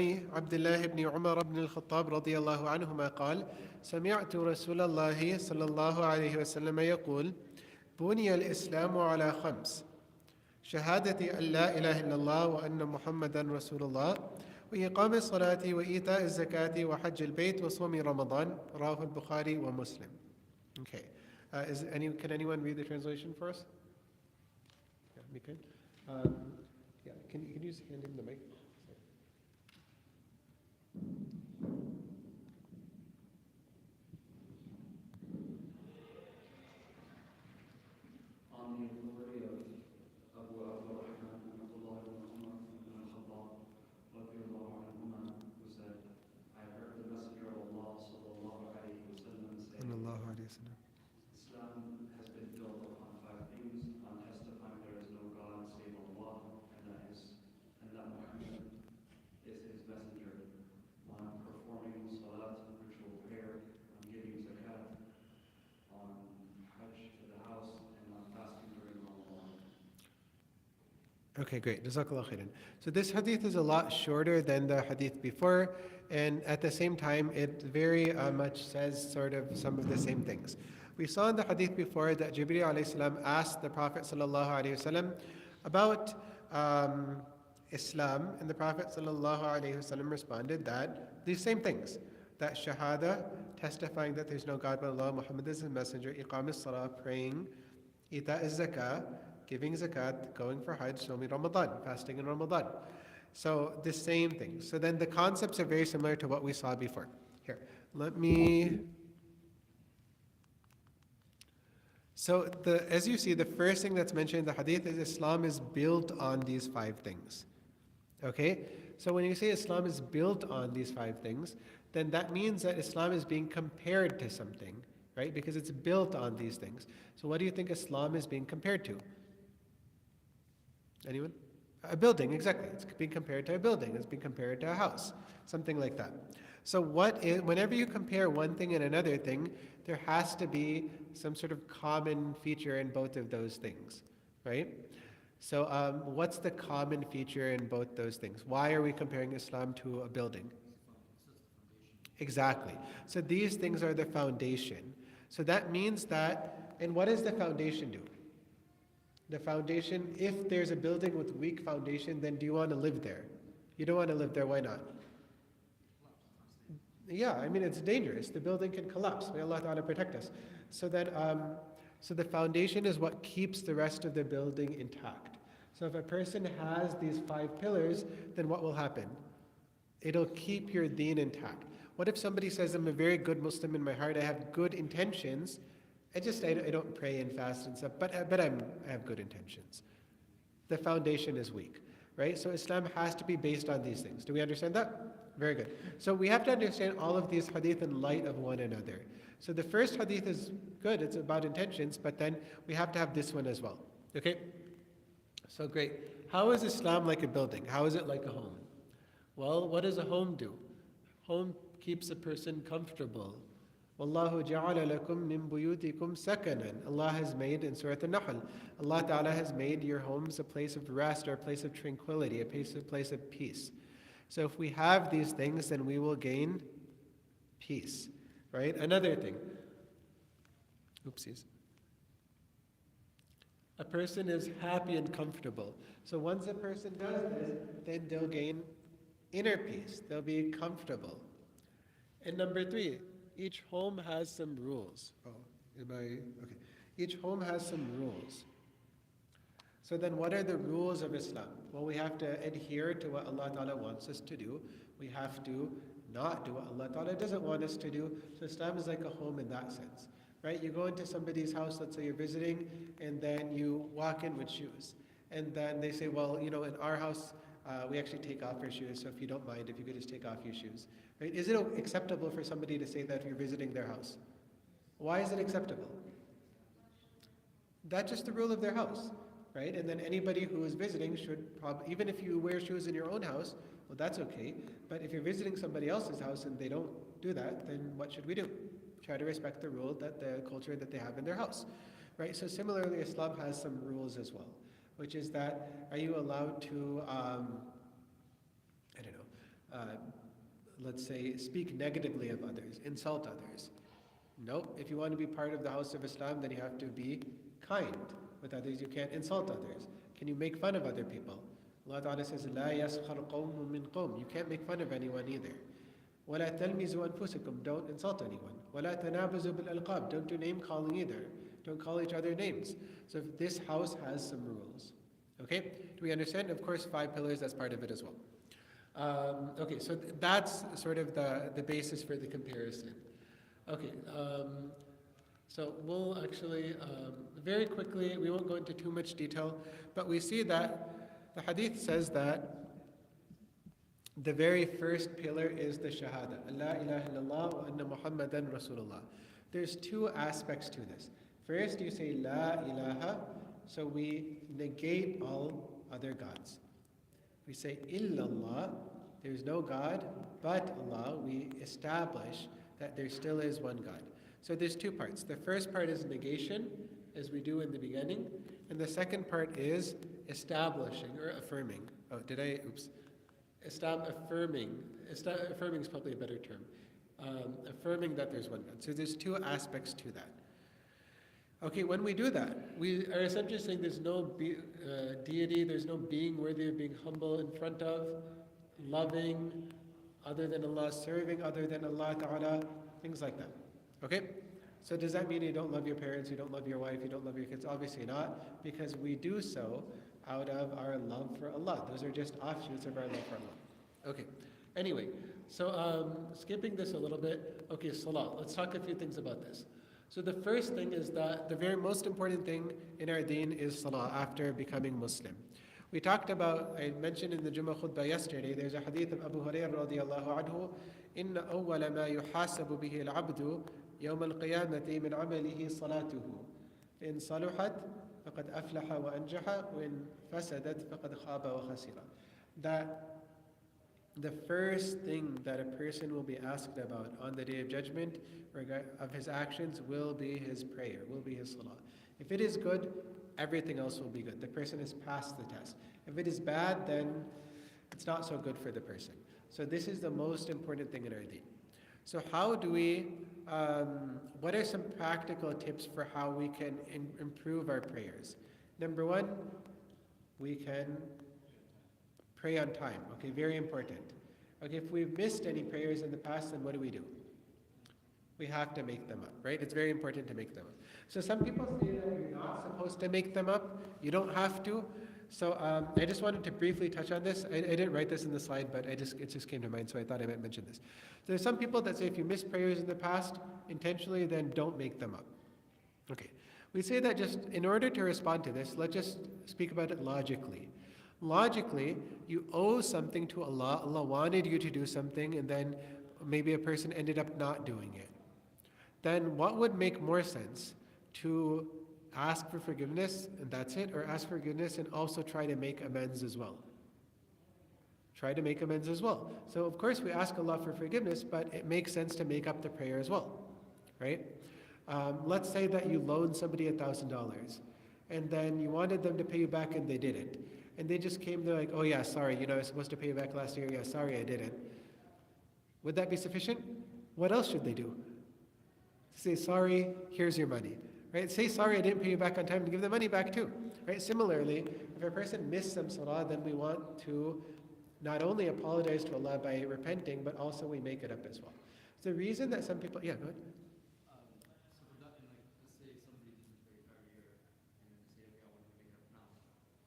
عبد الله بن عمر بن الخطاب رضي الله عنهما قال: سمعت رسول الله صلى الله عليه وسلم يقول: بني الإسلام على خمس: شهادة أن لا إله إلا الله وأن محمدا رسول الله، وإقام الصلاة وإيتاء الزكاة وحج البيت وصوم رمضان. رواه البخاري ومسلم. Okay. Can anyone read the translation for us? Yeah, me can. Yeah, can you just hand him the mic? On the authority of Abu Abdurrahman Abdullah ibn Umar ibn al-Khattab radiyallahu anhuma, who said, I heard the Messenger of Allah sallallahu alayhi wa sallam say, Islam has been built upon five things: on testifying there is no God save Allah, and that Muhammad is his messenger; on performing salat, ritual prayer; on giving zakat; on hajj to the house; and on fasting during Ramadan. Okay, great. Jazakallah khairan. So this hadith is a lot shorter than the hadith before, and at the same time, it very much says sort of some of the same things. We saw in the hadith before that Jibreel alayhi salam asked the Prophet sallallahu alaihi wasallam about Islam, and the Prophet sallallahu alaihi wasallam responded that these same things, that shahada, testifying that there's no God but Allah, Muhammad is his messenger; iqam as-salah, praying; ita az-zakah, giving zakat; going for hajj; sawmi Ramadan, fasting in Ramadan. So the same thing. So then the concepts are very similar to what we saw before. Here, let me. So as you see, the first thing that's mentioned in the hadith is Islam is built on these five things. Okay? So when you say Islam is built on these five things, then that means that Islam is being compared to something, right? Because it's built on these things. So what do you think Islam is being compared to? Anyone? A building, exactly. It's being compared to a building. It's being compared to a house, something like that. So whenever you compare one thing and another thing, there has to be some sort of common feature in both of those things, right? So what's the common feature in both those things? Why are we comparing Islam to a building? Exactly. So these things are the foundation. So that means that, and what does the foundation do? The foundation, if there's a building with weak foundation, then do you want to live there? You don't want to live there, why not? Yeah, I mean, it's dangerous. The building can collapse. May Allah Ta'ala protect us. So then, so the foundation is what keeps the rest of the building intact. So if a person has these five pillars, then what will happen? It'll keep your deen intact. What if somebody says, I'm a very good Muslim in my heart, I have good intentions, I don't pray and fast and stuff, but I have good intentions. The foundation is weak, right? So Islam has to be based on these things. Do we understand that? Very good. So we have to understand all of these hadith in light of one another. So the first hadith is good, it's about intentions, but then we have to have this one as well. Okay? So great. How is Islam like a building? How is it like a home? Well, what does a home do? Home keeps a person comfortable. وَاللَّهُ جَعَلَ لَكُم مِّن بُيُوتِكُمْ سَكَنًا. Allah has made in Surah An-Nahl, Allah Ta'ala has made your homes a place of rest or a place of tranquility, a place of peace. So if we have these things, then we will gain peace, right? Another thing. Oopsies. A person is happy and comfortable. So once a person does this, then they'll gain inner peace. They'll be comfortable. And number three, each home has some rules. Okay. Each home has some rules. So then what are the rules of Islam? Well, we have to adhere to what Allah Ta'ala wants us to do. We have to not do what Allah Ta'ala doesn't want us to do. So Islam is like a home in that sense, right? You go into somebody's house, let's say you're visiting, and then you walk in with shoes. And then they say, well, in our house, we actually take off our shoes, so if you don't mind, if you could just take off your shoes. Right? Is it acceptable for somebody to say that if you're visiting their house? Why is it acceptable? That's just the rule of their house, right? And then anybody who is visiting should probably, even if you wear shoes in your own house, well, that's okay. But if you're visiting somebody else's house and they don't do that, then what should we do? Try to respect the rule, that the culture that they have in their house, right? So similarly, Islam has some rules as well, which is that, are you allowed to let's say, speak negatively of others, insult others. Nope. If you want to be part of the house of Islam, then you have to be kind with others. You can't insult others. Can you make fun of other people? Allah Ta'ala says, لا يسخر قوم من قوم. You can't make fun of anyone either. ولا تلمزوا أنفسكم. Don't insult anyone. ولا تنابزوا بالألقاب. Don't do name calling either. Don't call each other names. So this house has some rules. Okay? Do we understand? Of course, 5 pillars, that's part of it as well. Okay, so that's sort of the basis for the comparison. Okay, so we'll actually, very quickly, we won't go into too much detail, but we see that the hadith says that the very first pillar is the shahada. La ilaha illallah wa anna Muhammadan Rasulullah. There's 2 aspects to this. First, you say La ilaha, so we negate all other gods. We say illallah, there's no God but Allah. We establish that there still is one God. So there's 2 parts. The first part is negation, as we do in the beginning, and the second part is establishing or affirming. Oh, did I? Oops. Affirming. Affirming is probably a better term. Affirming that there's one God. So there's 2 aspects to that. Okay, when we do that, we are essentially saying there's no deity, there's no being worthy of being humble in front of, loving other than Allah, serving other than Allah Ta'ala, things like that. Okay? So does that mean you don't love your parents, you don't love your wife, you don't love your kids? Obviously not, because we do so out of our love for Allah. Those are just offshoots of our love for Allah. Okay. Anyway, so skipping this a little bit, okay, salah. Let's talk a few things about this. So the first thing is that the very most important thing in our deen is salah after becoming Muslim. We talked about, I mentioned in the Jummah khutbah yesterday, there's a hadith of Abu Hurairah radiallahu anhu, إِنَّ أَوَّلَ مَا يُحَاسَبُ بِهِ الْعَبْدُ يَوْمَ الْقِيَامَةِ مِنْ عَمَلِهِ صَلَاتُهُ إِنْ صَلُحَتْ فَقَدْ أَفْلَحَ وَأَنْجَحَ وَإِنْ فَسَدَتْ فَقَدْ خَابَ وَخَسِرَ. That the first thing that a person will be asked about on the Day of Judgment of his actions will be his prayer, will be his salah. If it is good, everything else will be good. The person has passed the test. If it is bad, then it's not so good for the person. So this is the most important thing in our deen. So how do we, what are some practical tips for how we can improve our prayers? Number 1, we can pray on time. Okay, very important. Okay, if we've missed any prayers in the past, then what do? We have to make them up, right? It's very important to make them up. So some people say that you're not supposed to make them up. You don't have to. So I just wanted to briefly touch on this. I didn't write this in the slide, but it just came to mind, so I thought I might mention this. There's some people that say if you miss prayers in the past intentionally, then don't make them up. Okay. We say that just in order to respond to this, let's just speak about it logically. Logically, you owe something to Allah. Allah wanted you to do something, and then maybe a person ended up not doing it. Then what would make more sense? To ask for forgiveness, and that's it, or ask forgiveness and also try to make amends as well. Try to make amends as well. So of course we ask Allah for forgiveness, but it makes sense to make up the prayer as well, right? Let's say that you loaned somebody $1,000, and then you wanted them to pay you back and they didn't. And they just came, they're like, oh yeah, sorry, I was supposed to pay you back last year, yeah, sorry, I didn't. Would that be sufficient? What else should they do? Say, sorry, here's your money. Right? Say, sorry, I didn't pay you back on time, and give the money back too. Right? Similarly, if a person missed some salah, then we want to not only apologize to Allah by repenting, but also we make it up as well. The reason that some people, yeah, go ahead. So for that, let's say somebody didn't pray earlier, and then say, okay, I want to make it up now.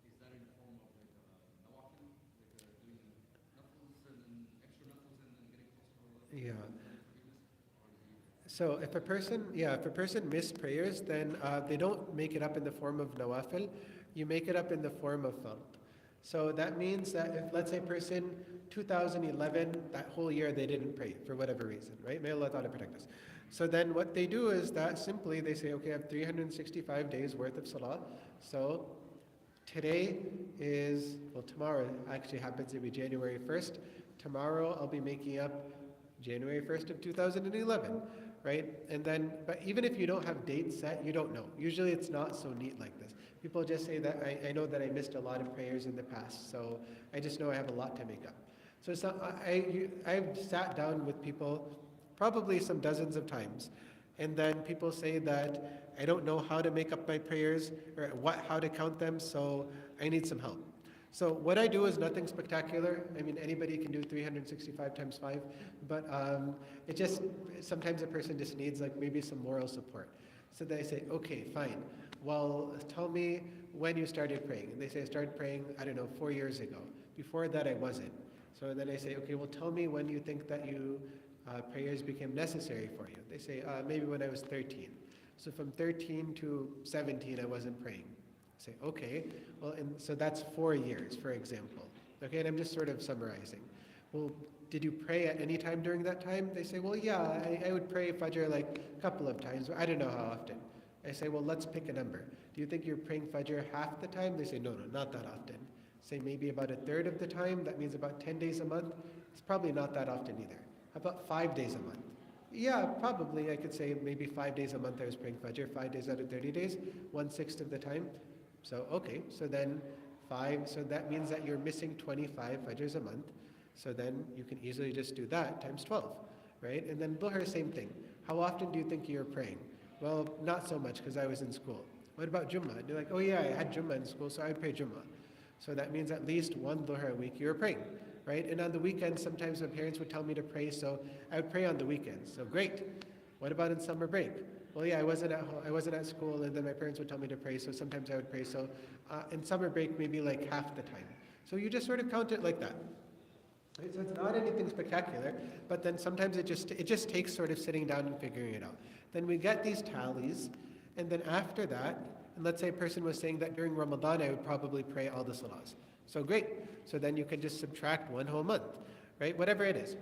Is that in the form of nawafil, doing nafils and then extra nafils and then getting closer to Allah? Yeah. So if a person missed prayers, then they don't make it up in the form of nawafil, you make it up in the form of fard. So that means that if, let's say, person 2011, that whole year they didn't pray for whatever reason, right? May Allah Ta'ala protect us. So then what they do is that simply they say, okay, I have 365 days worth of salah. So today is, well, tomorrow actually happens to be January 1st. Tomorrow I'll be making up January 1st of 2011. Right? And then, but even if you don't have dates set, you don't know. Usually it's not so neat like this. People just say that I know that I missed a lot of prayers in the past, so I just know I have a lot to make up. So I've sat down with people probably some dozens of times, and then people say that I don't know how to make up my prayers or how to count them, so I need some help. So what I do is nothing spectacular. I mean, anybody can do 365 times 5, but it just, sometimes a person just needs like maybe some moral support. So they say, okay, fine. Well, tell me when you started praying. And they say, I started praying, I don't know, 4 years ago. Before that, I wasn't. So then I say, okay, well, tell me when you think that prayers became necessary for you. They say, maybe when I was 13. So from 13 to 17, I wasn't praying. I say, okay, well, and so that's 4 years, for example. Okay, and I'm just sort of summarizing. Well, did you pray at any time during that time? They say, well, yeah, I would pray Fajr like a couple of times, but I don't know how often. I say, well, let's pick a number. Do you think you're praying Fajr half the time? They say, no, not that often. Say maybe about a third of the time, that means about 10 days a month. It's probably not that often either. How about 5 days a month? Yeah, probably I could say maybe 5 days a month I was praying Fajr, 5 days out of 30 days, 1/6 of the time. So, okay, so then 5, so that means that you're missing 25 Fajrs a month. So then you can easily just do that times 12, right? And then Dhuhr, same thing. How often do you think you're praying? Well, not so much because I was in school. What about Jummah? And you're like, oh yeah, I had Jummah in school, so I would pray Jummah. So that means at least one Dhuhr a week you're praying, right? And on the weekends, sometimes my parents would tell me to pray, so I would pray on the weekends. So great. What about in summer break? Well, yeah, I wasn't at home, I wasn't at school, and then my parents would tell me to pray, so sometimes I would pray. So in summer break, maybe like half the time. So you just sort of count it like that. Right? So it's not anything spectacular, but then sometimes it just takes sort of sitting down and figuring it out. Then we get these tallies, and then after that, and let's say a person was saying that during Ramadan I would probably pray all the salahs. So great. So then you can just subtract one whole month, right? Whatever it is.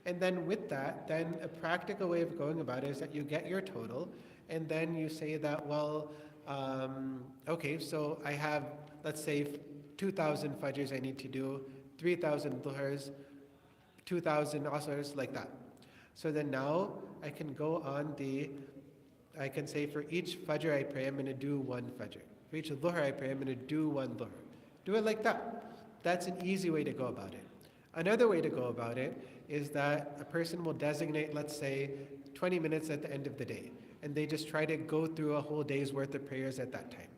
And then with that, then a practical way of going about it is that you get your total, and then you say that, well, okay, so I have, let's say, 2,000 fajrs I need to do, 3,000 dhuhrs, 2,000 asrs, like that. So then now I can go on I can say for each fajr I pray, I'm going to do one fajr. For each dhuhr I pray, I'm going to do one dhuhr. Do it like that. That's an easy way to go about it. Another way to go about it is that a person will designate, let's say, 20 minutes at the end of the day, and they just try to go through a whole day's worth of prayers at that time,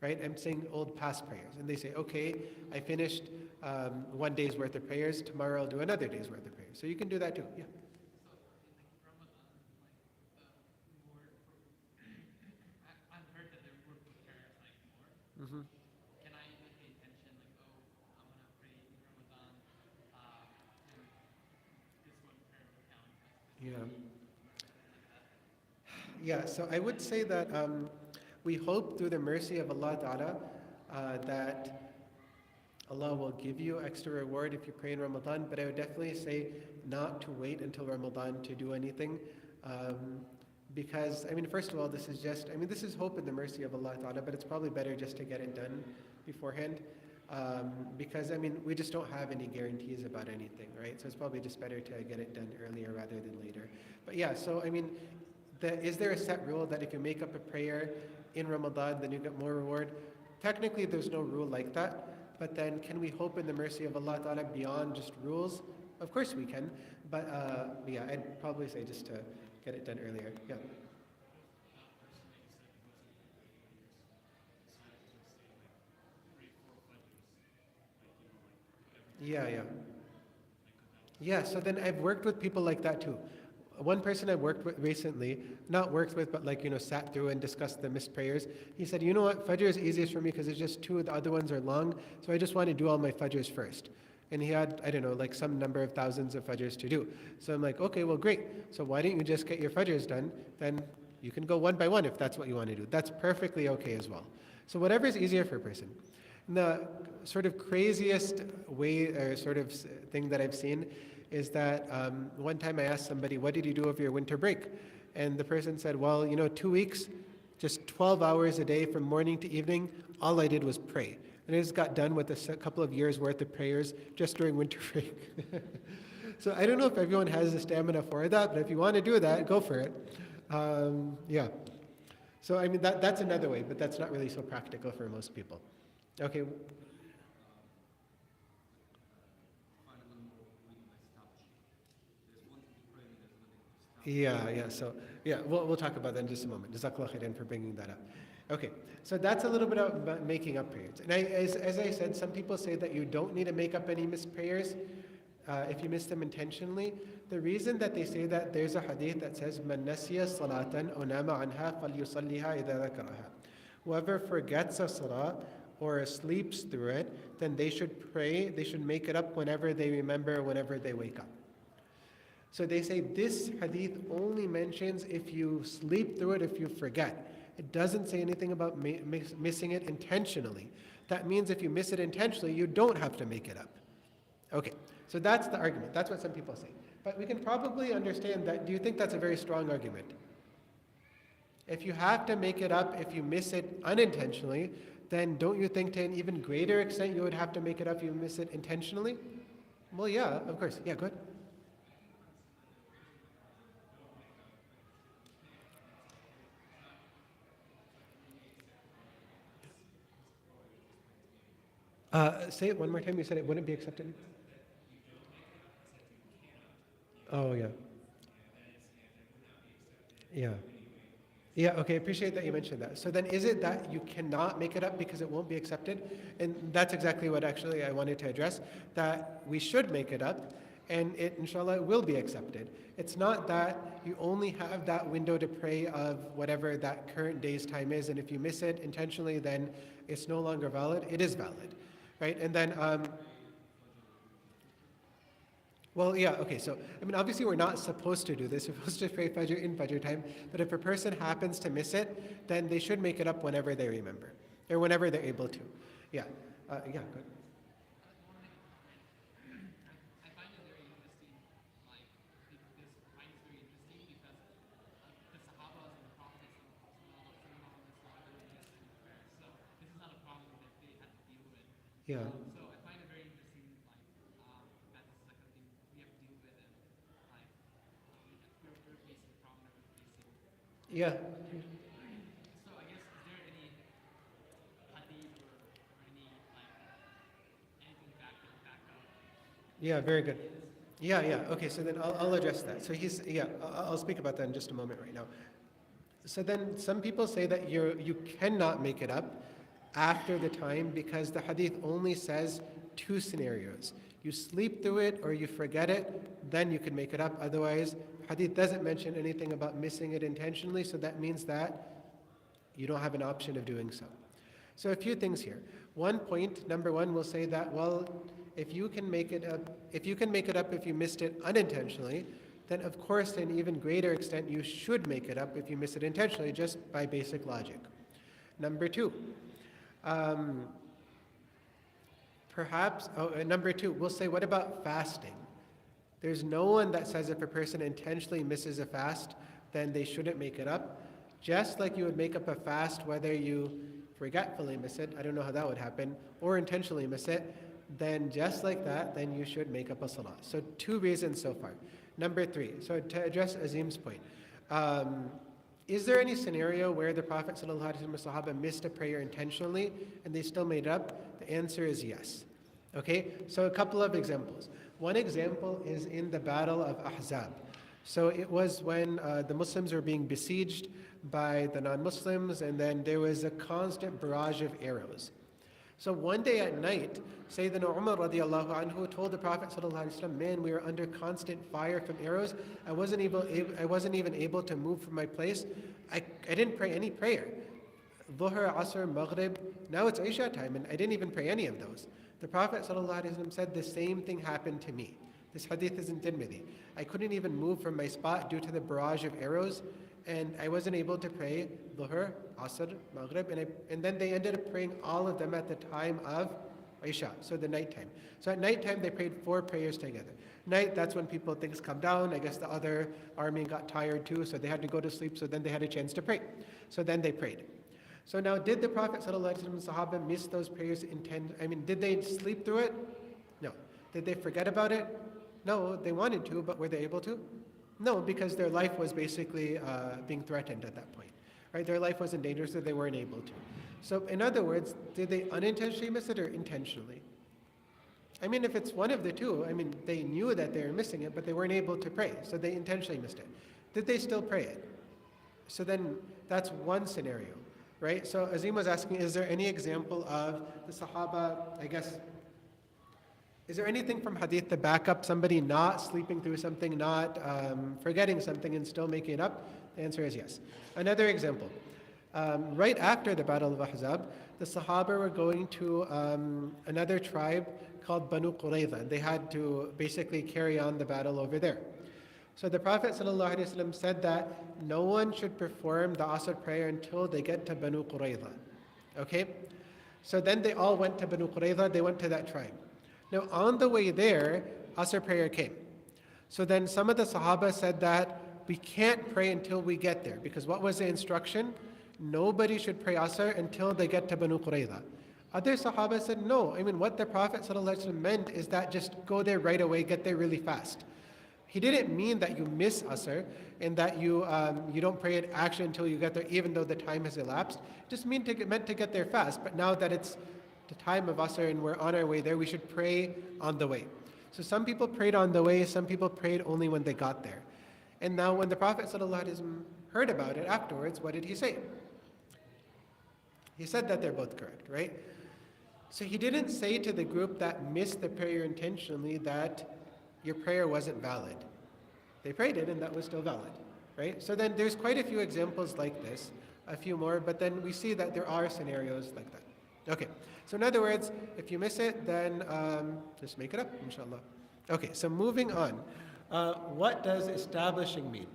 right? I'm saying old past prayers, and they say, okay, I finished 1 day's worth of prayers, tomorrow I'll do another day's worth of prayers. So you can do that too, yeah. Mm-hmm. Can I make the intention like, oh, I'm gonna pray in Ramadan, and this one prayer will count as Yeah. Yeah, so I would say that we hope through the mercy of Allah Ta'ala that Allah will give you extra reward if you pray in Ramadan, but I would definitely say not to wait until Ramadan to do anything. Because, I mean, first of all, this is hope in the mercy of Allah Ta'ala, but it's probably better just to get it done beforehand. Because, I mean, we just don't have any guarantees about anything, right? So it's probably just better to get it done earlier rather than later. But yeah, so, I mean, is there a set rule that if you make up a prayer in Ramadan, then you get more reward? Technically, there's no rule like that. But then, can we hope in the mercy of Allah Ta'ala beyond just rules? Of course we can. But yeah, I'd probably say just to get it done earlier. Yeah. Yeah, so then I've worked with people like that too. One person I worked with recently, not worked with, but sat through and discussed the missed prayers. He said, you know what, Fajr is easiest for me because it's just two, the other ones are long, so I just want to do all my Fajrs first. And he had, I don't know, like some number of thousands of Fajrs to do. So I'm like, okay, well great. So why don't you just get your Fajrs done? Then you can go one by one if that's what you want to do. That's perfectly okay as well. So whatever is easier for a person. And the sort of craziest way or sort of thing that I've seen is that one time I asked somebody, what did you do over your winter break? And the person said, well, 2 weeks, just 12 hours a day from morning to evening, all I did was pray. And I just got done with a couple of years worth of prayers just during winter break. So I don't know if everyone has the stamina for that, but if you want to do that, go for it. Yeah. So I mean, that's another way, but that's not really so practical for most people. Okay. Fundamental Yeah. So, yeah, we'll talk about that in just a moment. Jazakallah khairan for bringing that up. Okay, so that's a little bit about making up prayers. And as I said, some people say that you don't need to make up any missed prayers if you miss them intentionally. The reason that they say that, there's a hadith that says, "Man nasiya salatan aw nama anha falyusalliha idha dhakaraha." Whoever forgets a salah or sleeps through it, then they should pray, they should make it up whenever they remember, whenever they wake up. So they say this hadith only mentions if you sleep through it, if you forget. It doesn't say anything about missing it intentionally. That means if you miss it intentionally, you don't have to make it up. Okay, so that's the argument. That's what some people say. But we can probably understand that. Do you think that's a very strong argument? If you have to make it up, if you miss it unintentionally, then don't you think to an even greater extent you would have to make it up if you miss it intentionally? Well, yeah, of course. Yeah, go ahead. Say it one more time. You said it wouldn't be accepted. Oh, yeah. Yeah. Yeah, okay, appreciate that you mentioned that. So then is it that you cannot make it up because it won't be accepted? And that's exactly what actually I wanted to address, that we should make it up and it, inshallah, will be accepted. It's not that you only have that window to pray of whatever that current day's time is, and if you miss it intentionally, then it's no longer valid. It is valid, right? And then, well, yeah, okay, so, I mean, obviously we're not supposed to do this. We're supposed to pray Fajr in Fajr time, but if a person happens to miss it, then they should make it up whenever they remember, or whenever they're able to. Yeah, yeah, good. I find it very interesting, like, this fight is very interesting because the Sahabas and the Prophet so this is not a problem that they had to deal with. Yeah, So I find it very interesting, like, that this is like a thing we have to deal with and like we're facing the problem that we're facing. yeah. So I guess is there any hadith or any like anything back up? Yeah, very good. Yeah. Okay, so then I'll address that. So I'll speak about that in just a moment right now. So then some people say that you cannot make it up after the time because the hadith only says two scenarios. You sleep through it or you forget it, then you can make it up. Otherwise, hadith doesn't mention anything about missing it intentionally, so that means that you don't have an option of doing so. So a few things here. One point, number one, we'll say that, well, if you can make it up if you missed it unintentionally, then of course to an even greater extent you should make it up if you miss it intentionally, just by basic logic. Number two, number two, we'll say, what about fasting? There's no one that says if a person intentionally misses a fast, then they shouldn't make it up. Just like you would make up a fast whether you forgetfully miss it, I don't know how that would happen, or intentionally miss it, then just like that, then you should make up a salah. So two reasons so far. Number three, so to address Azim's point, is there any scenario where the Prophet ﷺ and Sahaba missed a prayer intentionally and they still made it up? The answer is yes. Okay, so a couple of examples. One example is in the Battle of Ahzab. So it was when the Muslims were being besieged by the non-Muslims, and then there was a constant barrage of arrows. So one day at night, Sayyidina Umar radiallahu anhu told the Prophet ﷺ, man, we are under constant fire from arrows. I wasn't even able to move from my place. I didn't pray any prayer. Dhuhr, Asr, Maghrib, now it's Isha time, and I didn't even pray any of those. The Prophet ﷺ said the same thing happened to me. This hadith is in Tirmidhi. I couldn't even move from my spot due to the barrage of arrows, and I wasn't able to pray Dhuhr, Asr, Maghrib, and then they ended up praying all of them at the time of Isha, so the nighttime. So at nighttime they prayed 4 prayers together. Night, that's when things come down. I guess the other army got tired too, so they had to go to sleep, so then they had a chance to pray. So then they prayed. So now, did the Prophet ﷺ and Sahaba miss those prayers did they sleep through it? No. Did they forget about it? No, they wanted to, but were they able to? No, because their life was basically being threatened at that point. Right? Their life was in danger, so they weren't able to. So in other words, did they unintentionally miss it or intentionally? If it's one of the two, they knew that they were missing it, but they weren't able to pray, so they intentionally missed it. did they still pray it? So then that's one scenario, right? So Azim was asking, is there any example of the Sahaba, I guess, is there anything from Hadith to back up somebody not sleeping through something, not forgetting something and still making it up? The answer is yes. Another example. Right after the Battle of Ahzab, the Sahaba were going to another tribe called Banu Qurayza. They had to basically carry on the battle over there. So the Prophet ﷺ said that no one should perform the Asr prayer until they get to Banu Qurayza. Okay? So then they all went to Banu Qurayza, they went to that tribe. Now on the way there, Asr prayer came. So then some of the Sahaba said that we can't pray until we get there, because what was the instruction? Nobody should pray Asr until they get to Banu Qurayza. Other Sahaba said no. I mean, what the Prophet ﷺ meant is that just go there right away, get there really fast. He didn't mean that you miss Asr and that you don't pray it actually until you get there, even though the time has elapsed. It just meant to get there fast. But now that it's the time of Asr and we're on our way there, we should pray on the way. So some people prayed on the way, some people prayed only when they got there. And now when the Prophet ﷺ heard about it afterwards, what did he say? He said that they're both correct, right? So he didn't say to the group that missed the prayer intentionally that your prayer wasn't valid. They prayed it and that was still valid, right? So then there's quite a few examples like this, a few more, but then we see that there are scenarios like that. Okay, so in other words, if you miss it, then just make it up, inshallah. Okay, so moving on. What does establishing mean?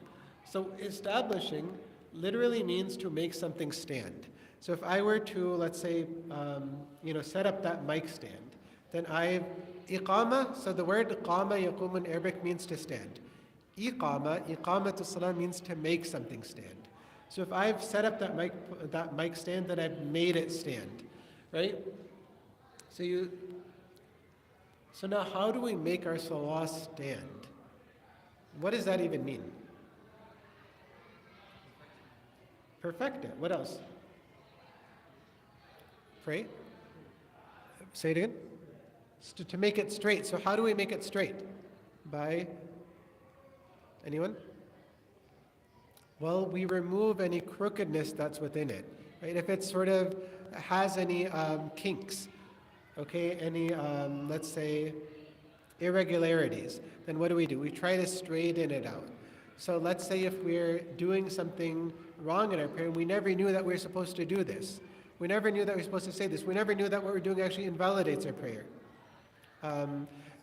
So establishing literally means to make something stand. So if I were to, let's say, set up that mic stand, then iqama, so the word iqama, yaqumu in Arabic means to stand. Iqamatu salah means to make something stand. So if I've set up that mic stand, then I've made it stand, right? So now how do we make our salah stand? What does that even mean? Perfect it. What else? Pray? Say it again? To make it straight. So how do we make it straight? By anyone? Well, we remove any crookedness that's within it. Right? If it sort of has any kinks, okay, any, let's say, irregularities, then what do? We try to straighten it out. So let's say if we're doing something wrong in our prayer, we never knew that we were supposed to do this. We never knew that we were supposed to say this. We never knew that what we're doing actually invalidates our prayer.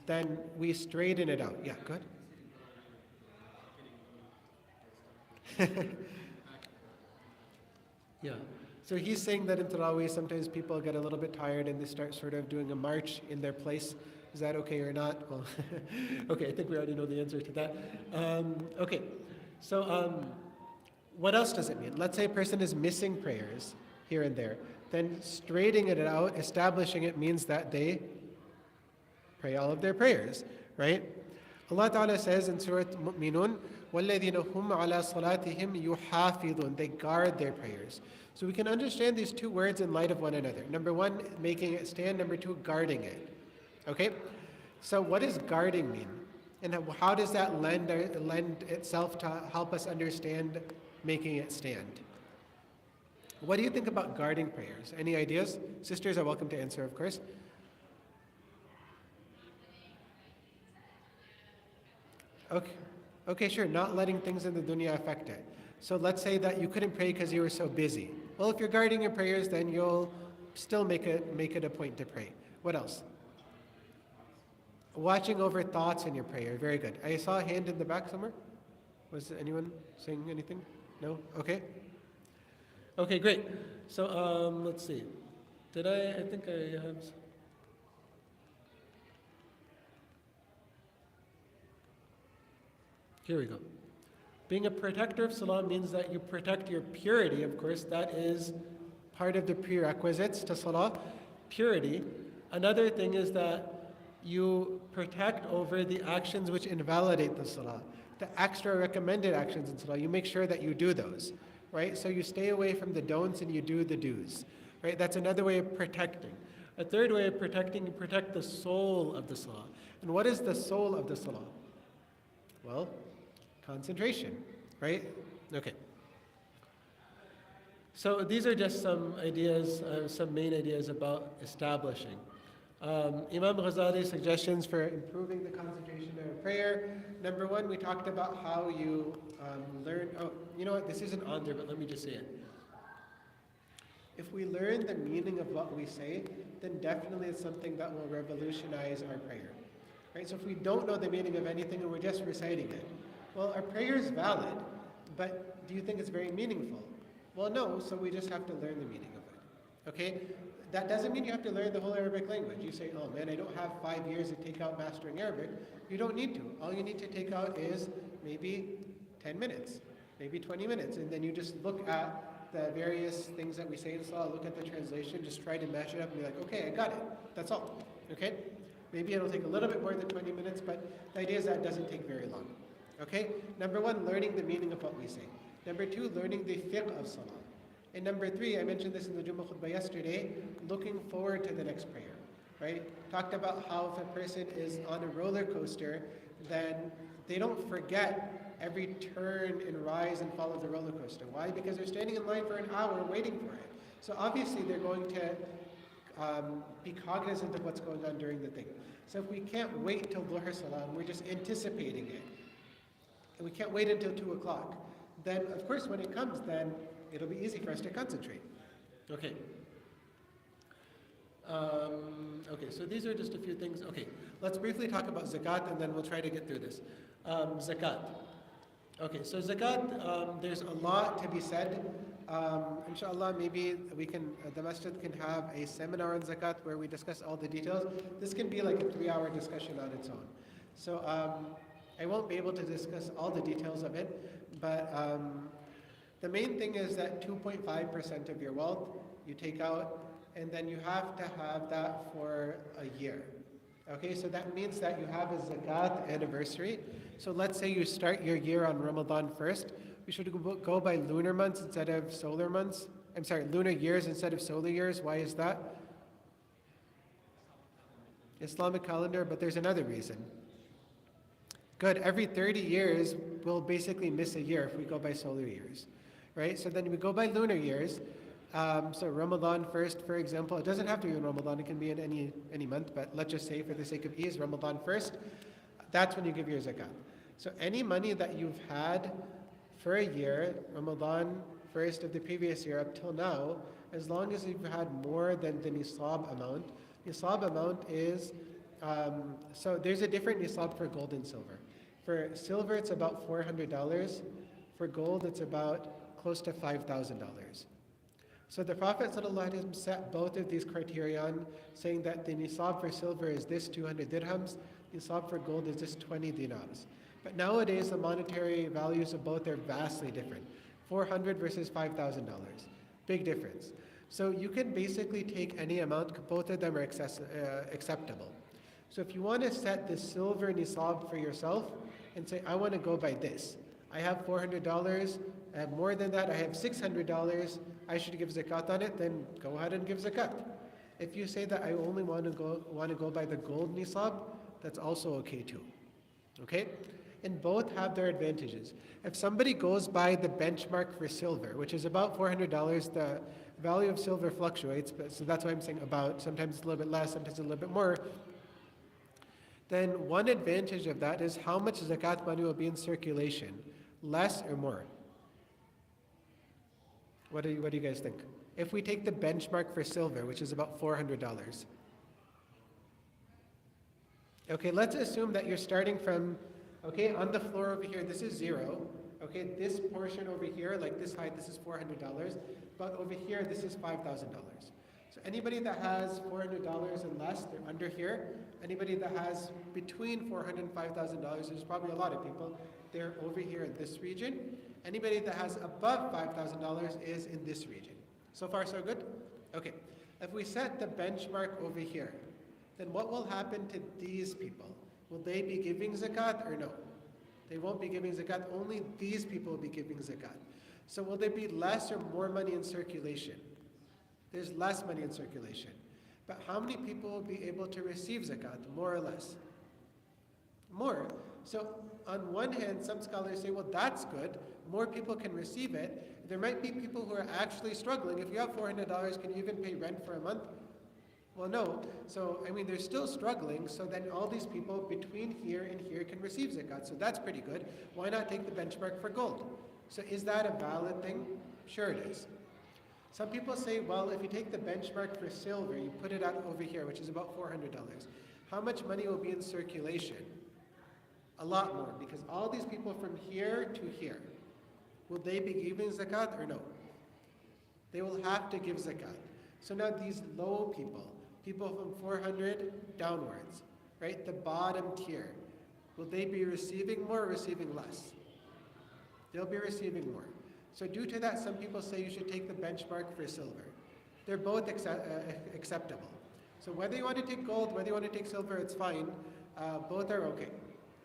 Then we straighten it out. Yeah, good. Yeah. So he's saying that in Taraweeh, sometimes people get a little bit tired and they start sort of doing a march in their place. Is that okay or not? Well, okay, I think we already know the answer to that. Okay, so what else does it mean? Let's say a person is missing prayers here and there. Then straightening it out, establishing it, means that they pray all of their prayers, right? Allah Ta'ala says in Surah Mu'minun, وَالَّذِينَ هُمْ عَلَى صَلَاتِهِمْ يُحَافِظُونَ. They guard their prayers. So we can understand these two words in light of one another. Number one, making it stand. Number two, guarding it. Okay? So what does guarding mean? And how does that lend itself to help us understand making it stand? What do you think about guarding prayers? Any ideas? Sisters are welcome to answer, of course. Okay, sure. Not letting things in the dunya affect it. So let's say that you couldn't pray because you were so busy. Well, if you're guarding your prayers, then you'll still make it a point to pray. What else? Watching over thoughts in your prayer. Very good. I saw a hand in the back somewhere. Was anyone saying anything? No? Okay. Okay, great. So let's see. I think I have... Here we go. Being a protector of salah means that you protect your purity, of course. That is part of the prerequisites to salah, purity. Another thing is that you protect over the actions which invalidate the salah. The extra recommended actions in salah, you make sure that you do those, right? So you stay away from the don'ts and you do the do's, right? That's another way of protecting. A third way of protecting, you protect the soul of the salah. And what is the soul of the salah? Well, concentration, right? Okay. So these are just some ideas, some main ideas about establishing. Imam Ghazali's suggestions for improving the concentration of prayer. Number one, we talked about how you learn. Oh, you know what? This isn't on there, but let me just say it. If we learn the meaning of what we say, then definitely it's something that will revolutionize our prayer. Right? So if we don't know the meaning of anything and we're just reciting it, well, our prayer is valid, but do you think it's very meaningful? Well, no, so we just have to learn the meaning of it. Okay? That doesn't mean you have to learn the whole Arabic language. You say, oh man, I don't have 5 years to take out mastering Arabic. You don't need to. All you need to take out is maybe 10 minutes, maybe 20 minutes, and then you just look at the various things that we say in Salah, look at the translation, just try to match it up and be like, okay, I got it. That's all. Okay? Maybe it'll take a little bit more than 20 minutes, but the idea is that it doesn't take very long. Okay? Number one, learning the meaning of what we say. Number two, learning the fiqh of Salah. And number three, I mentioned this in the Jummah khutbah yesterday, looking forward to the next prayer. Right? Talked about how if a person is on a roller coaster, then they don't forget every turn and rise and fall of the roller coaster. Why? Because they're standing in line for an hour waiting for it. So obviously they're going to be cognizant of what's going on during the thing. So if we can't wait till Dhuhr Salam, we're just anticipating it, and we can't wait until 2 o'clock, then of course when it comes, then it'll be easy for us to concentrate. Okay. Okay, so these are just a few things. Okay, let's briefly talk about zakat and then we'll try to get through this. Zakat. Okay, so zakat, there's a lot to be said. Inshallah, maybe the masjid can have a seminar on zakat where we discuss all the details. This can be like a 3-hour discussion on its own. So I won't be able to discuss all the details of it, but the main thing is that 2.5% of your wealth you take out, and then you have to have that for a year. Okay, so that means that you have a zakat anniversary. So let's say you start your year on Ramadan 1st. We should go by lunar months instead of solar months. I'm sorry, lunar years instead of solar years. Why is that? Islamic calendar, but there's another reason. Good, every 30 years, we'll basically miss a year if we go by solar years, right? So then we go by lunar years. So Ramadan 1st, for example, it doesn't have to be in Ramadan, it can be in any month, but let's just say for the sake of ease, Ramadan 1st, that's when you give your zakat. So any money that you've had for a year, Ramadan 1st of the previous year up till now, as long as you've had more than the nisab amount is, so there's a different nisab for gold and silver. For silver, it's about $400. For gold, it's about close to $5,000. So the Prophet ﷺ set both of these criterion, saying that the nisab for silver is this 200 dirhams, nisab for gold is this 20 dinars. But nowadays, the monetary values of both are vastly different. 400 versus $5,000. Big difference. So you can basically take any amount, both of them are acceptable. So if you want to set the silver nisab for yourself and say, I want to go by this. I have $400, I have more than that, I have $600, I should give zakat on it, then go ahead and give zakat. If you say that I only want to go by the gold nisab, that's also okay too. Okay? And both have their advantages. If somebody goes by the benchmark for silver, which is about $400, the value of silver fluctuates, but so that's why I'm saying about, sometimes it's a little bit less, sometimes a little bit more. Then one advantage of that is how much zakat money will be in circulation, less or more. What do you guys think? If we take the benchmark for silver, which is about $400. Okay, let's assume that you're starting from, okay, on the floor over here, this is 0. Okay, this portion over here, like this height, this is $400. But over here, this is $5,000. So anybody that has $400 and less, they're under here. Anybody that has between $400 and $5,000, there's probably a lot of people, they're over here in this region. Anybody that has above $5,000 is in this region. So far, so good? Okay. If we set the benchmark over here, then what will happen to these people? Will they be giving zakat or no? They won't be giving zakat. Only these people will be giving zakat. So will there be less or more money in circulation? There's less money in circulation. But how many people will be able to receive zakat? More or less? More. So on one hand, some scholars say, well, that's good. More people can receive it. There might be people who are actually struggling. If you have $400, can you even pay rent for a month? Well, no. So, I mean, they're still struggling. So then all these people between here and here can receive zakat. So that's pretty good. Why not take the benchmark for gold? So is that a valid thing? Sure it is. Some people say, well, if you take the benchmark for silver, you put it out over here, which is about $400. How much money will be in circulation? A lot more, because all these people from here to here, will they be giving zakat or no? They will have to give zakat. So now these low people, people from 400 downwards, right, the bottom tier, will they be receiving more or receiving less? They'll be receiving more. So due to that, some people say you should take the benchmark for silver. They're both acceptable. So whether you want to take gold, whether you want to take silver, it's fine. Both are okay.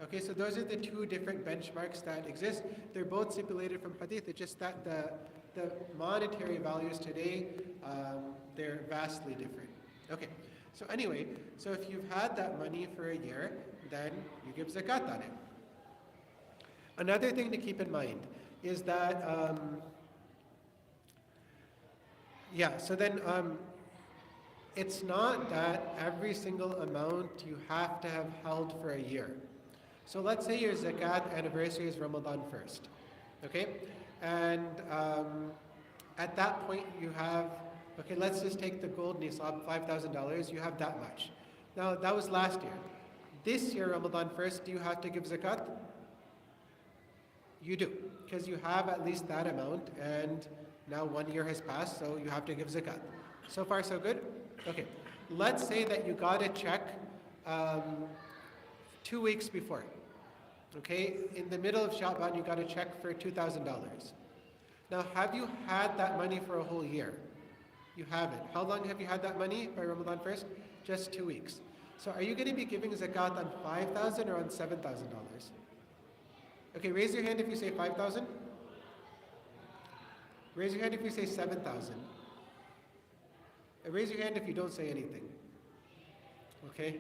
Okay, so those are the two different benchmarks that exist. They're both stipulated from Hadith. It's just that the monetary values today, they're vastly different. Okay, so anyway, so if you've had that money for a year, then you give zakat on it. Another thing to keep in mind is that, it's not that every single amount you have to have held for a year. So let's say your zakat anniversary is Ramadan 1st, okay? And at that point you have, okay, let's just take the gold nisab, $5,000, you have that much. Now that was last year. This year, Ramadan 1st, do you have to give zakat? You do, because you have at least that amount, and now 1 year has passed, so you have to give zakat. So far, so good? Okay. Let's say that you got a check 2 weeks before. Okay, in the middle of Sha'ban, you got a check for $2,000. Now, have you had that money for a whole year? You haven't. How long have you had that money by Ramadan 1st? Just 2 weeks. So are you going to be giving zakat on $5,000 or on $7,000? Okay, raise your hand if you say 5,000. Raise your hand if you say 7,000. Raise your hand if you don't say anything. Okay?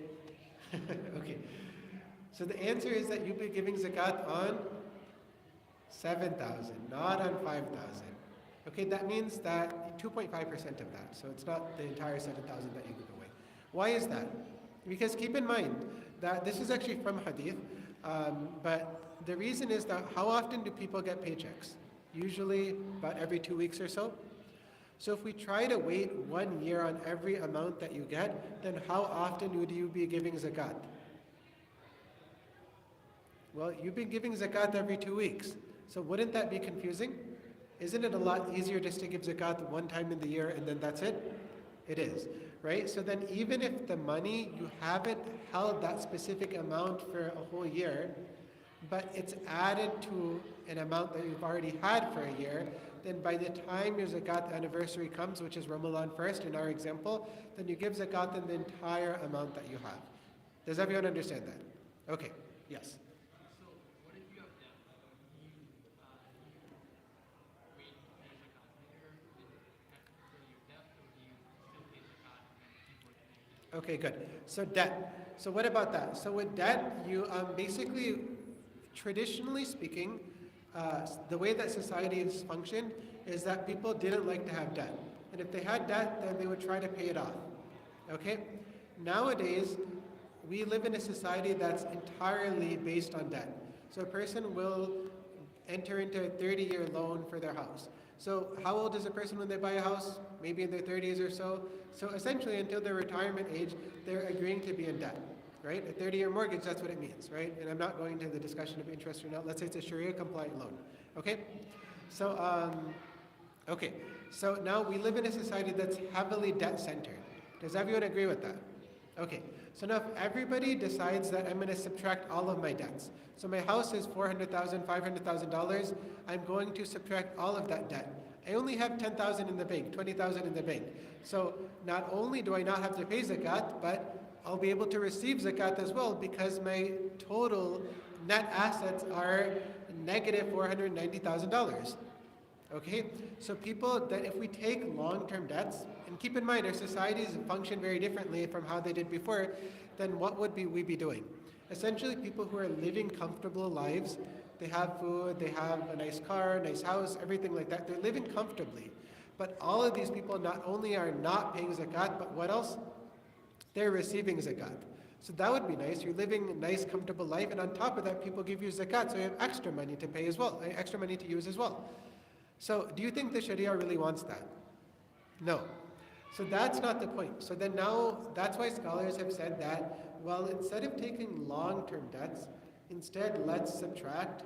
Okay. So the answer is that you'll be giving zakat on 7,000, not on 5,000. Okay, that means that 2.5% of that. So it's not the entire 7,000 that you give away. Why is that? Because keep in mind that this is actually from Hadith, but the reason is that how often do people get paychecks? Usually about every 2 weeks or so. So if we try to wait 1 year on every amount that you get, then how often would you be giving zakat? Well, you've been giving zakat every 2 weeks. So wouldn't that be confusing? Isn't it a lot easier just to give zakat one time in the year and then that's it? It is, right? So then even if the money, you haven't held that specific amount for a whole year, but it's added to an amount that you've already had for a year, then by the time your zakat anniversary comes, which is Ramadan 1st in our example, then you give zakat in the entire amount that you have. Does everyone understand that? Okay, yes. So what if you have debt? You wait to pay zakat later until you debt, or do you still pay zakat and then keep working on your debt? Okay, good. So debt. So what about that? So with debt, you basically, traditionally speaking, the way that society has functioned is that people didn't like to have debt. And if they had debt, then they would try to pay it off. Okay? Nowadays, we live in a society that's entirely based on debt. So a person will enter into a 30-year loan for their house. So how old is a person when they buy a house? Maybe in their 30s or so. So essentially, until their retirement age, they're agreeing to be in debt. Right? A 30-year mortgage, that's what it means, right? And I'm not going into the discussion of interest or not. Let's say it's a Sharia-compliant loan, okay? So, okay. So now we live in a society that's heavily debt-centered. Does everyone agree with that? Okay. So now if everybody decides that I'm going to subtract all of my debts. So my house is $400,000, $500,000. I'm going to subtract all of that debt. I only have $10,000 in the bank, $20,000 in the bank. So not only do I not have to pay zakat, but I'll be able to receive zakat as well because my total net assets are negative $490,000. Okay? So people, that if we take long-term debts, and keep in mind our societies function very differently from how they did before, then what would we be doing? Essentially, people who are living comfortable lives, they have food, they have a nice car, nice house, everything like that. They're living comfortably. But all of these people not only are not paying zakat, but what else? They're receiving zakat. So that would be nice. You're living a nice, comfortable life, and on top of that, people give you zakat, so you have extra money to pay as well, extra money to use as well. So do you think the Sharia really wants that? No. So that's not the point. So then now, that's why scholars have said that, well, instead of taking long-term debts, instead let's subtract,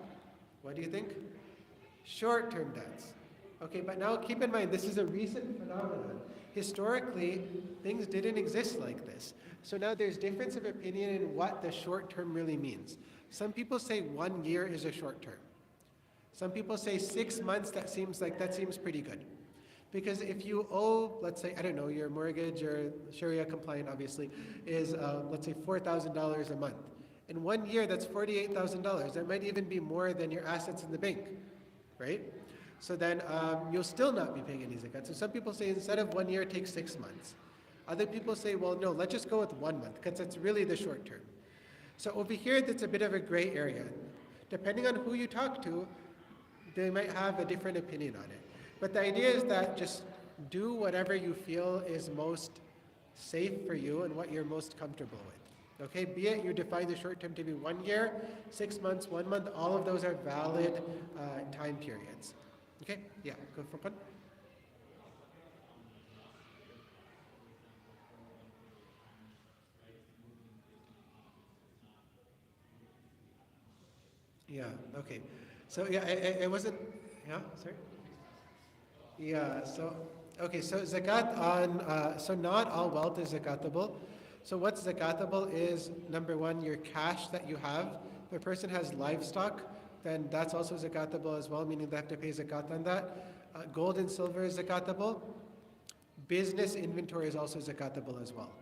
what do you think? Short-term debts. Okay, but now keep in mind, this is a recent phenomenon. Historically, things didn't exist like this. So now there's difference of opinion in what the short term really means. Some people say 1 year is a short term. Some people say 6 months, that seems pretty good. Because if you owe, let's say, I don't know, your mortgage or Sharia compliant obviously is, let's say $4,000 a month. In 1 year, that's $48,000. That might even be more than your assets in the bank, right? So then you'll still not be paying any zakat. So some people say instead of 1 year, take 6 months. Other people say, well, no, let's just go with 1 month because it's really the short term. So over here, that's a bit of a gray area. Depending on who you talk to, they might have a different opinion on it. But the idea is that just do whatever you feel is most safe for you and what you're most comfortable with. Okay, be it you define the short term to be 1 year, 6 months, 1 month, all of those are valid time periods. Okay, yeah, go for one. Yeah, okay. So yeah, it wasn't, yeah, sorry? Yeah, okay, so zakat on, so not all wealth is zakatable. So what's zakatable is, number one, your cash that you have. If a person has livestock, then that's also zakatable as well, meaning they have to pay zakat on that. Gold and silver is zakatable. Business inventory is also zakatable as well.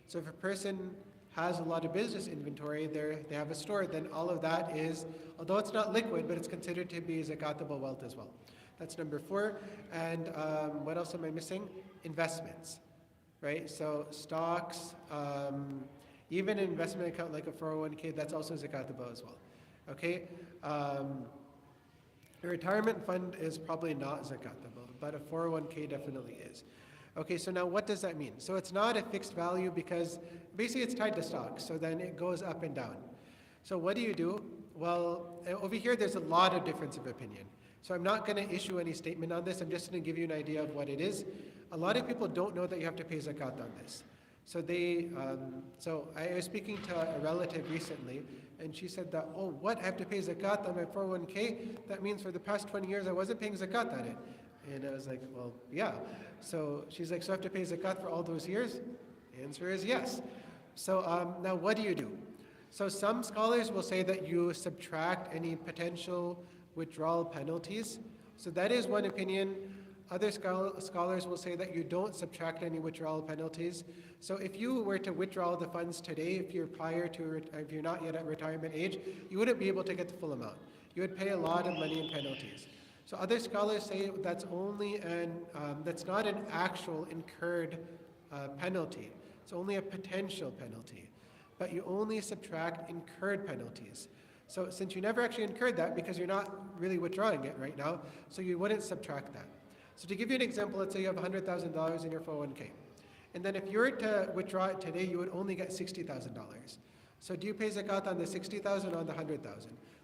So if a person has a lot of business inventory, they have a store, then all of that is, although it's not liquid, but it's considered to be zakatable wealth as well. That's number four. And what else am I missing? Investments, right? So stocks, even an investment account like a 401k, that's also zakatable as well. Okay? A retirement fund is probably not zakatable, but a 401k definitely is. Okay, so now what does that mean? So it's not a fixed value because basically it's tied to stocks, so then it goes up and down. So what do? Well, over here there's a lot of difference of opinion. So I'm not going to issue any statement on this, I'm just going to give you an idea of what it is. A lot of people don't know that you have to pay zakat on this. So so I was speaking to a relative recently, and she said that, oh, what, I have to pay zakat on my 401k? That means for the past 20 years I wasn't paying zakat on it. And I was like, well, yeah. So she's like, so I have to pay zakat for all those years? The answer is yes. So now what do? So some scholars will say that you subtract any potential withdrawal penalties. So that is one opinion. Other scholars will say that you don't subtract any withdrawal penalties. So if you were to withdraw the funds today, if you're if you're not yet at retirement age, you wouldn't be able to get the full amount. You would pay a lot of money in penalties. So other scholars say that's only that's not an actual incurred penalty. It's only a potential penalty. But you only subtract incurred penalties. So since you never actually incurred that because you're not really withdrawing it right now, so you wouldn't subtract that. So to give you an example, let's say you have $100,000 in your 401k. And then if you were to withdraw it today, you would only get $60,000. So do you pay zakat on the $60,000 or on the $100,000?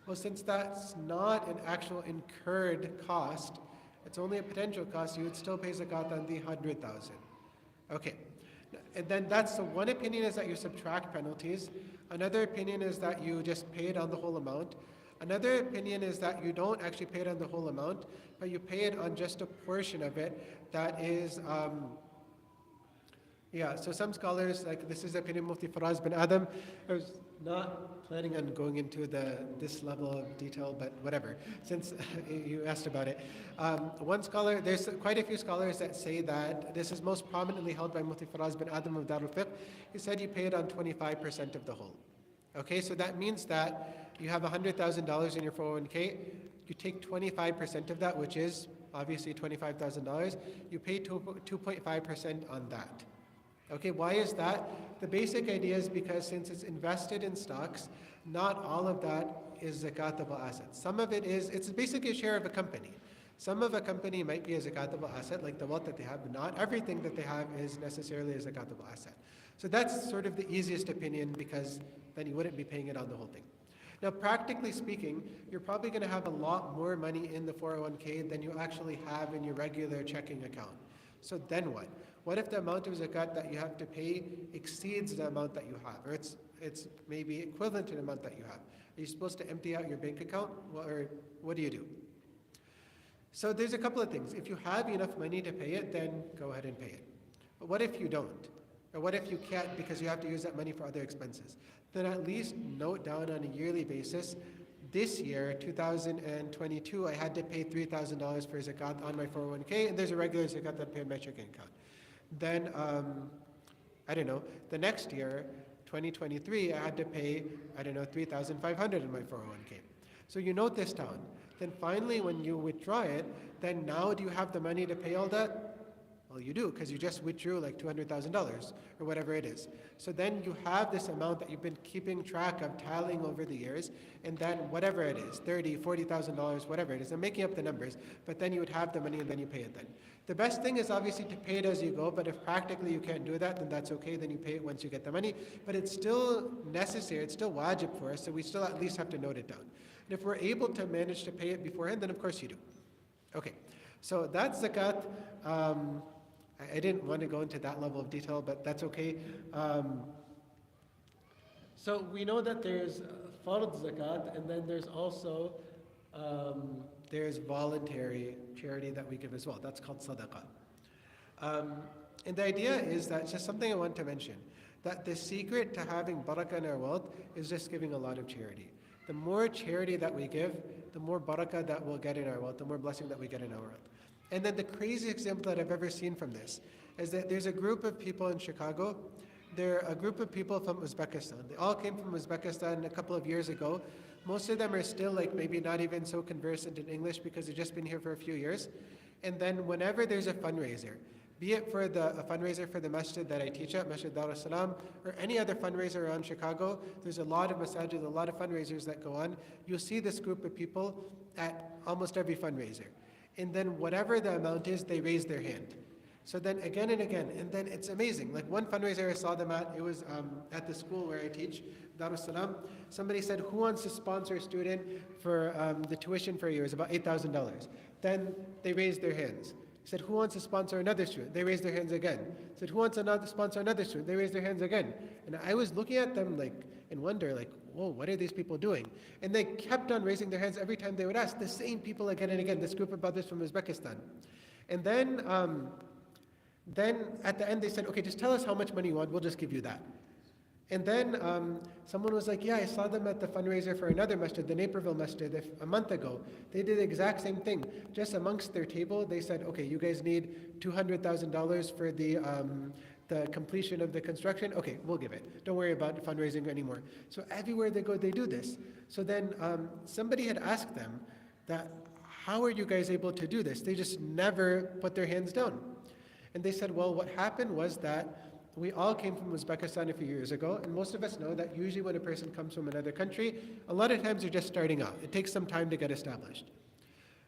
Well, since that's not an actual incurred cost, it's only a potential cost, you would still pay zakat on the $100,000. Okay. And then that's the one opinion is that you subtract penalties. Another opinion is that you just pay it on the whole amount. Another opinion is that you don't actually pay it on the whole amount, but you pay it on just a portion of it that is, so some scholars, like this is the opinion of Mufti Faraz bin Adam. I was not planning on going into this level of detail, but whatever, since you asked about it. One scholar, there's quite a few scholars that say that this is most prominently held by Mufti Faraz bin Adam of Darul Fiqh. He said you pay it on 25% of the whole. Okay, so that means that you have $100,000 in your 401k, you take 25% of that, which is obviously $25,000, you pay 2.5% on that. Okay, why is that? The basic idea is because since it's invested in stocks, not all of that is zakatable assets. Some of it is, it's basically a share of a company. Some of a company might be a zakatable asset, like the wealth that they have, but not everything that they have is necessarily a zakatable asset. So that's sort of the easiest opinion because then you wouldn't be paying it on the whole thing. Now, practically speaking, you're probably going to have a lot more money in the 401k than you actually have in your regular checking account. So then what? What if the amount of zakat that you have to pay exceeds the amount that you have, or it's maybe equivalent to the amount that you have? Are you supposed to empty out your bank account, or what do you do? So there's a couple of things. If you have enough money to pay it, then go ahead and pay it. But what if you don't? Or what if you can't because you have to use that money for other expenses? Then at least note down on a yearly basis, this year, 2022, I had to pay $3,000 for zakat on my 401k, and there's a regular zakat that I pay on my checking account. Then, I don't know, the next year, 2023, I had to pay, I don't know, $3,500 in my 401k. So you note this down. Then finally, when you withdraw it, then now do you have the money to pay all that? Well, you do, because you just withdrew like $200,000 or whatever it is. So then you have this amount that you've been keeping track of, tallying over the years, and then whatever it is, $30,000, $40,000, whatever it is, I'm making up the numbers, but then you would have the money and then you pay it then. The best thing is obviously to pay it as you go, but if practically you can't do that, then that's okay, then you pay it once you get the money. But it's still necessary, it's still wajib for us, so we still at least have to note it down. And if we're able to manage to pay it beforehand, then of course you do. Okay, so that's zakat. I didn't want to go into that level of detail, but that's okay. So we know that there's fard zakat, and then there's also there's voluntary charity that we give as well. That's called sadaqah. And the idea is that, it's just something I want to mention, that the secret to having barakah in our wealth is just giving a lot of charity. The more charity that we give, the more barakah that we'll get in our wealth, the more blessing that we get in our wealth. And then the crazy example that I've ever seen from this is that there's a group of people in Chicago. They're a group of people from Uzbekistan. They all came from Uzbekistan a couple of years ago. Most of them are still like maybe not even so conversant in English because they've just been here for a few years. And then whenever there's a fundraiser, be it for a fundraiser for the masjid that I teach at, Masjid Dar es-Salam, or any other fundraiser around Chicago, there's a lot of masajid, a lot of fundraisers that go on. You'll see this group of people at almost every fundraiser. And then whatever the amount is, they raise their hand. So then again and again, and then it's amazing. Like one fundraiser I saw them at, it was at the school where I teach, Dar es-Salam. Somebody said, who wants to sponsor a student for the tuition for a year? It's about $8,000. Then they raised their hands. He said, who wants to sponsor another student? They raised their hands again. He said, who wants to sponsor another student? They raised their hands again. And I was looking at them like in wonder, like, whoa, what are these people doing? And they kept on raising their hands every time they would ask, the same people again and again, this group of brothers from Uzbekistan. And then at the end they said, okay, just tell us how much money you want, we'll just give you that. And then someone was like, yeah, I saw them at the fundraiser for another masjid, the Naperville masjid, a month ago. They did the exact same thing. Just amongst their table, they said, okay, you guys need $200,000 for the completion of the construction. Okay, we'll give it. Don't worry about fundraising anymore. So everywhere they go, they do this. So then somebody had asked them that, how are you guys able to do this? They just never put their hands down. And they said, well, what happened was that we all came from Uzbekistan a few years ago, and most of us know that usually when a person comes from another country, a lot of times they're just starting out. It takes some time to get established.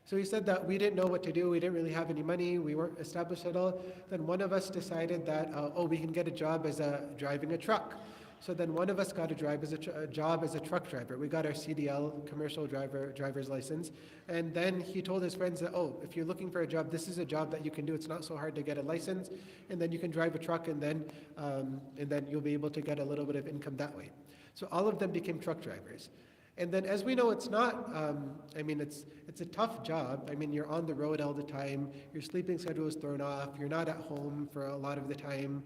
So he said that we didn't know what to do, we didn't really have any money, we weren't established at all. Then one of us decided that, we can get a job as driving a truck. So then one of us got a job as a truck driver. We got our CDL, commercial driver's license. And then he told his friends that, if you're looking for a job, this is a job that you can do. It's not so hard to get a license. And then you can drive a truck, and then you'll be able to get a little bit of income that way. So all of them became truck drivers. And then as we know, it's not, it's a tough job. You're on the road all the time. Your sleeping schedule is thrown off. You're not at home for a lot of the time.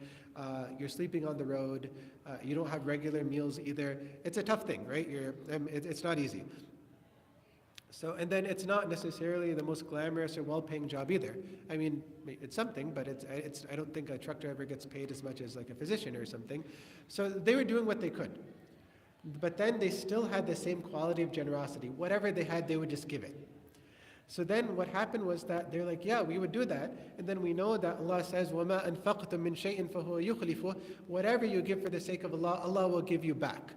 You're sleeping on the road. You don't have regular meals either. It's a tough thing, right? It's not easy. So, and then it's not necessarily the most glamorous or well-paying job either. It's something, but I don't think a truck driver gets paid as much as like a physician or something. So they were doing what they could. But then they still had the same quality of generosity. Whatever they had, they would just give it. So then what happened was that they're like, yeah, we would do that. And then we know that Allah says, وَمَا أَنفَقْتُم مِّن شَيْءٍ فَهُوَ يُخْلِفُهُ. Whatever you give for the sake of Allah, Allah will give you back.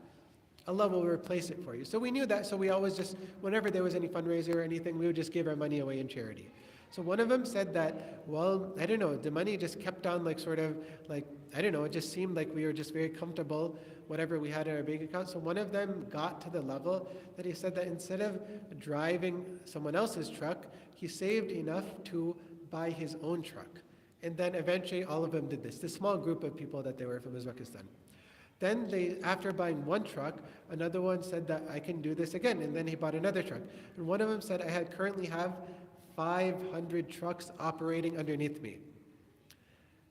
Allah will replace it for you. So we knew that, so we always just, whenever there was any fundraiser or anything, we would just give our money away in charity. So one of them said that, well, I don't know, the money just kept on like sort of like, I don't know, it just seemed like we were just very comfortable, whatever we had in our bank account. So one of them got to the level that he said that instead of driving someone else's truck, he saved enough to buy his own truck. And then eventually all of them did this, this small group of people that they were from Uzbekistan. Then they, after buying one truck, another one said that I can do this again, and then he bought another truck. And one of them said, I currently have 500 trucks operating underneath me.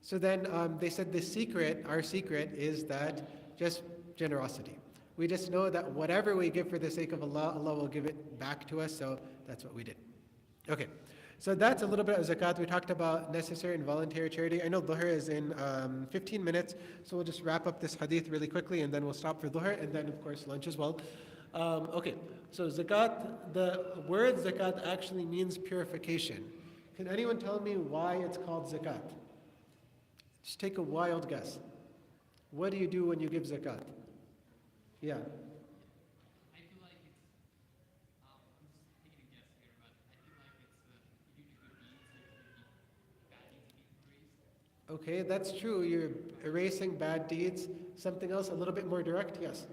So then they said the secret, our secret, is that just generosity. We just know that whatever we give for the sake of Allah, Allah will give it back to us, so that's what we did. Okay, so that's a little bit of zakat. We talked about necessary and voluntary charity. I know Dhuhr is in 15 minutes, so we'll just wrap up this hadith really quickly, and then we'll stop for Dhuhr, and then of course lunch as well. Okay, so zakat, the word zakat actually means purification. Can anyone tell me why it's called zakat? Just take a wild guess. What do you do when you give zakat? Yeah. I feel like it's, I'm just taking a guess here, but I feel like it's, you do good deeds, so bad deeds be erased. Okay, that's true. You're erasing bad deeds. Something else a little bit more direct? Yes.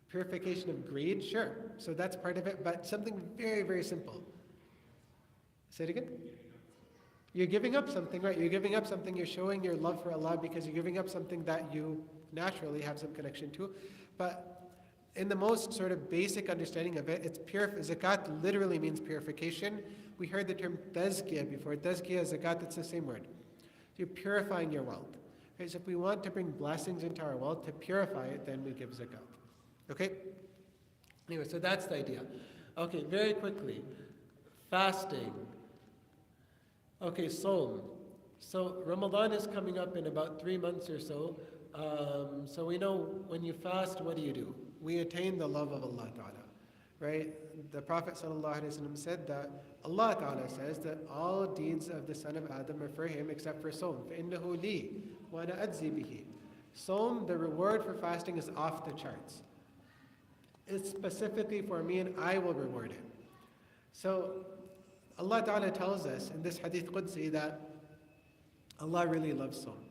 Purification of greed? Sure. So that's part of it, but something very, very simple. Say it again. You're giving up something, right? You're giving up something. You're showing your love for Allah because you're giving up something that you naturally have some connection to. But in the most sort of basic understanding of it, it's zakat literally means purification. We heard the term tazkiyah before. Tazkiyah, zakat, it's the same word. You're purifying your wealth. Okay, so if we want to bring blessings into our wealth, to purify it, then we give zakat. Okay? Anyway, so that's the idea. Okay, very quickly. Fasting. Okay, Sawm. So Ramadan is coming up in about 3 months or so. So we know when you fast, what do? We attain the love of Allah Ta'ala, right? The Prophet ﷺ said that Allah Ta'ala says that all deeds of the son of Adam are for him except for Sawm. فَإِنَّهُ لِي وَأَنَا أَجْزِي بِهِ. Sawm, the reward for fasting is off the charts. It's specifically for me and I will reward it. So Allah Ta'ala tells us in this Hadith Qudsi that Allah really loves Sawm.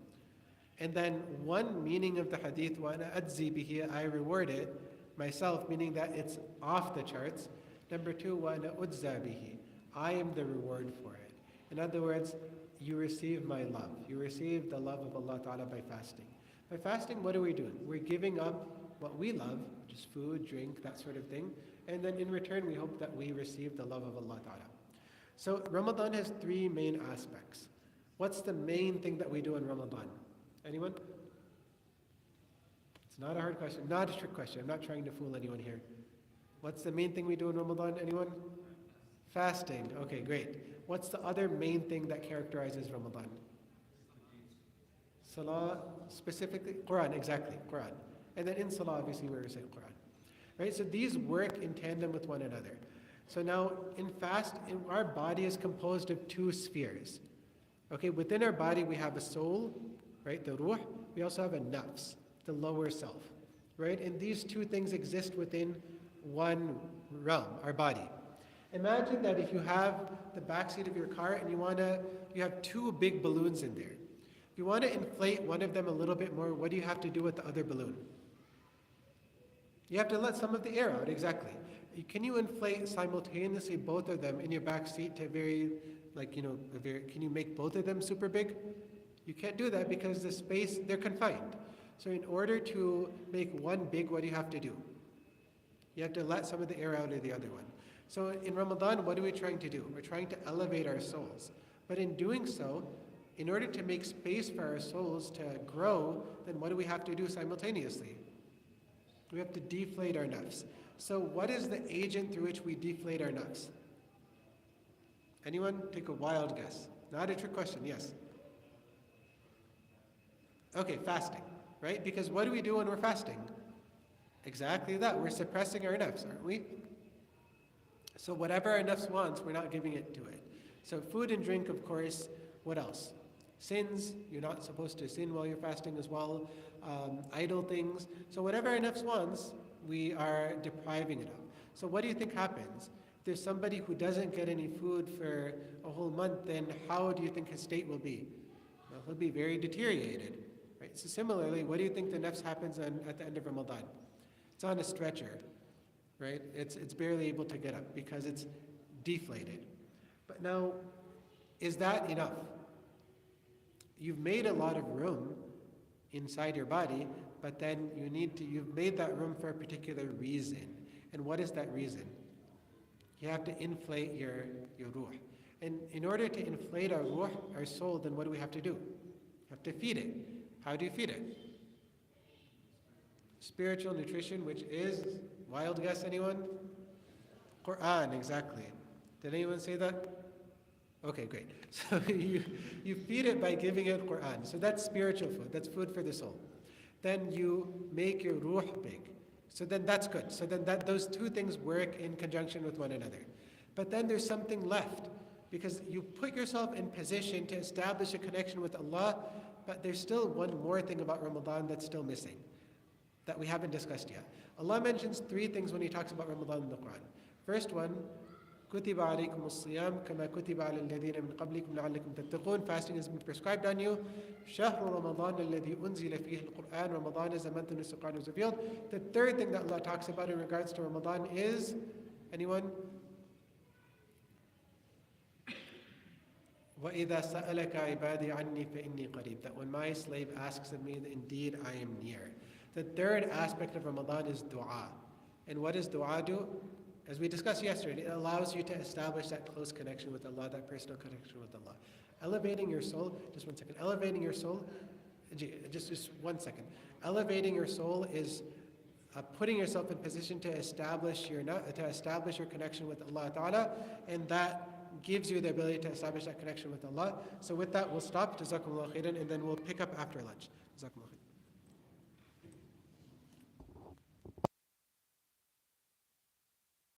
And then one meaning of the Hadith, وَأَنَا أَجْزِي بِهِ, I reward it myself, meaning that it's off the charts. Number two, وَأَنَا أُجْزَى بِهِ, I am the reward for it. In other words, you receive my love. You receive the love of Allah Ta'ala by fasting. By fasting, what are we doing? We're giving up what we love, just food, drink, that sort of thing. And then in return, we hope that we receive the love of Allah Ta'ala. So Ramadan has 3 main aspects. What's the main thing that we do in Ramadan? Anyone? It's not a hard question, not a trick question. I'm not trying to fool anyone here. What's the main thing we do in Ramadan? Anyone? Fasting. Okay, great. What's the other main thing that characterizes Ramadan? Salah, specifically Quran, exactly, Quran. And then in Salah, obviously, we recite Quran. Right? So these work in tandem with one another. So now, our body is composed of 2 spheres. Okay, within our body we have a soul, right, the ruh. We also have a nafs, the lower self, right? And these 2 things exist within one realm, our body. Imagine that if you have the backseat of your car and you have 2 big balloons in there. If you want to inflate one of them a little bit more, what do you have to do with the other balloon? You have to let some of the air out, exactly. Can you inflate simultaneously both of them in your back seat to can you make both of them super big? You can't do that because the space, they're confined. So in order to make one big, what do you have to do? You have to let some of the air out of the other one. So in Ramadan, what are we trying to do? We're trying to elevate our souls. But in doing so, in order to make space for our souls to grow, then what do we have to do simultaneously? We have to deflate our nafs. So what is the agent through which we deflate our nafs? Anyone? Take a wild guess. Not a trick question, yes. Okay, fasting, right? Because what do we do when we're fasting? Exactly that. We're suppressing our nafs, aren't we? So whatever our nafs wants, we're not giving it to it. So food and drink, of course. What else? Sins, you're not supposed to sin while you're fasting as well. Idle things. So whatever our nafs wants, we are depriving it of. So what do you think happens? If there's somebody who doesn't get any food for a whole month, then how do you think his state will be? Well, he'll be very deteriorated. Right? So similarly, what do you think the nafs happens at the end of Ramadan? It's on a stretcher, right? It's barely able to get up because it's deflated. But now, is that enough? You've made a lot of room inside your body, but then you've made that room for a particular reason. And what is that reason? You have to inflate your ruh. And in order to inflate our ruh, our soul, then what do we have to do? We have to feed it. How do you feed it? Spiritual nutrition, which is, wild guess anyone? Quran, exactly. Did anyone say that? Okay, great. So you feed it by giving it Quran. So that's spiritual food. That's food for the soul. Then you make your ruh big. So then that's good. So then those two things work in conjunction with one another. But then there's something left, because you put yourself in position to establish a connection with Allah, but there's still one more thing about Ramadan that's still missing, that we haven't discussed yet. Allah mentions three things when He talks about Ramadan in the Quran. First one, كُتِبَ عَلَيْكُمُ الصِّيَامُ كَمَا كُتِبَ عَلَى الَّذِينَ مِنْ قَبْلِكُمْ لَعَلَّكُمْ تَتَّقُونَ. Fasting has been prescribed on you. شَهْرُ رَمَضَانَ الَّذِي أُنزِلَ فِيهِ الْقُرْآنُ. Ramadan is a month in which the Quran was revealed. The third thing that Allah talks about in regards to Ramadan is, anyone? وَإِذَا سَأَلَكَ عِبَادِي عَنِّي فَإِنِّي قَرِيبٌ. That when my slave asks of me, indeed I am near. The third aspect of Ramadan is dua. And what does dua do? As we discussed yesterday, it allows you to establish that close connection with Allah, that personal connection with Allah. Elevating your soul, just one second, elevating your soul, just 1 second. Elevating your soul is putting yourself in position to establish your connection with Allah Ta'ala, and that gives you the ability to establish that connection with Allah. So with that, we'll stop. Jazakumullah khairan, and then we'll pick up after lunch. Jazakumullah khairan.